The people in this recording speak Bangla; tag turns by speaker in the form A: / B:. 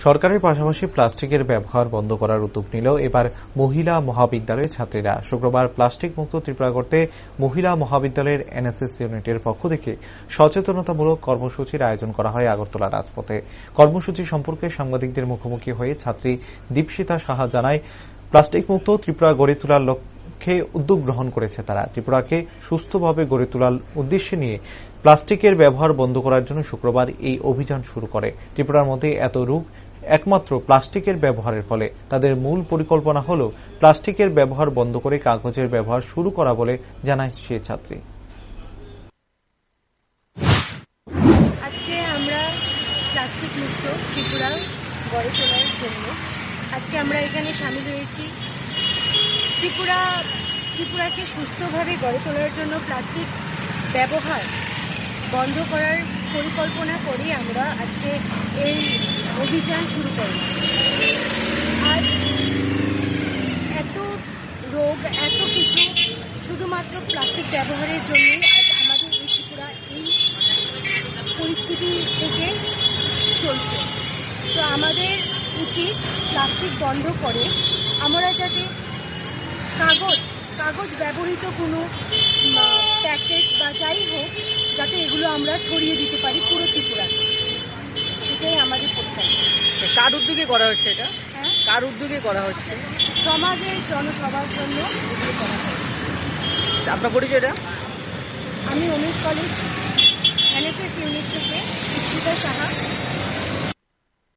A: সরকারের পাশাপাশি প্লাস্টিকের ব্যবহার বন্ধ করার উদ্যোগ নিল এবার মহিলা মহাবিদ্যালয়ের ছাত্রীরা। শুক্রবার প্লাস্টিক মুক্ত ত্রিপুরা করতে মহিলা মহাবিদ্যালয়ের এনএসএস ইউনিটের পক্ষ থেকে সচেতনতামূলক কর্মসূচির আয়োজন করা হয় আগরতলা রাজপথে। কর্মসূচি সম্পর্কে সাংবাদিকদের মুখোমুখি হয়ে ছাত্রী দীপশিতা সাহা জানায়, প্লাস্টিক মুক্ত ত্রিপুরা গড়ে তোলার লক্ষ্যে উদ্যোগ গ্রহণ করেছে তারা। ত্রিপুরাকে সুস্থভাবে গড়ে তোলার উদ্দেশ্যে নিয়ে প্লাস্টিকের ব্যবহার বন্ধ করার জন্য শুক্রবার এই অভিযান শুরু করে। ত্রিপুরার মধ্যে এত রোগ একমাত্র প্লাস্টিকের ব্যবহারের ফলে। তাদের মূল পরিকল্পনা হল প্লাস্টিকের ব্যবহার বন্ধ করে কাগজের ব্যবহার শুরু করা বলে জানায় সে ছাত্রী।
B: আজকে আমরা প্লাস্টিক মুক্ত ত্রিপুরা গড়ে তোলার জন্য আজকে আমরা এখানে সামিল হয়েছি। ত্রিপুরাকে সুস্থভাবে গড়ে তোলার জন্য প্লাস্টিক ব্যবহার বন্ধ করার পরিকল্পনা করে আমরা আজকে এই অভিযান শুরু করি। আর এত রোগ এত কিছু শুধুমাত্র প্লাস্টিক ব্যবহারের জন্যই আজ আমাদের এই ত্রিপুরা এই পরিস্থিতি থেকে চলছে। তো আমাদের উচিত প্লাস্টিক বন্ধ করে আমরা যাতে কাগজ ব্যবহৃত কোনো প্যাকেট বা যাই হোক, যাতে এগুলো আমরা ছড়িয়ে দিতে পারি পুরো ত্রিপুরা। এটাই আমাদের পরিকল্পনা।
C: কার উদ্যোগে করা হচ্ছে এটা?
B: হ্যাঁ,
C: কার উদ্যোগে করা হচ্ছে?
B: সমাজের জনসভার জন্য এগুলো করা হয়।
C: আপনার পরিচয়টা?
B: আমি অমিত কলেজ এনএসএস ইউনিট থেকে দীপশিতা সাহা।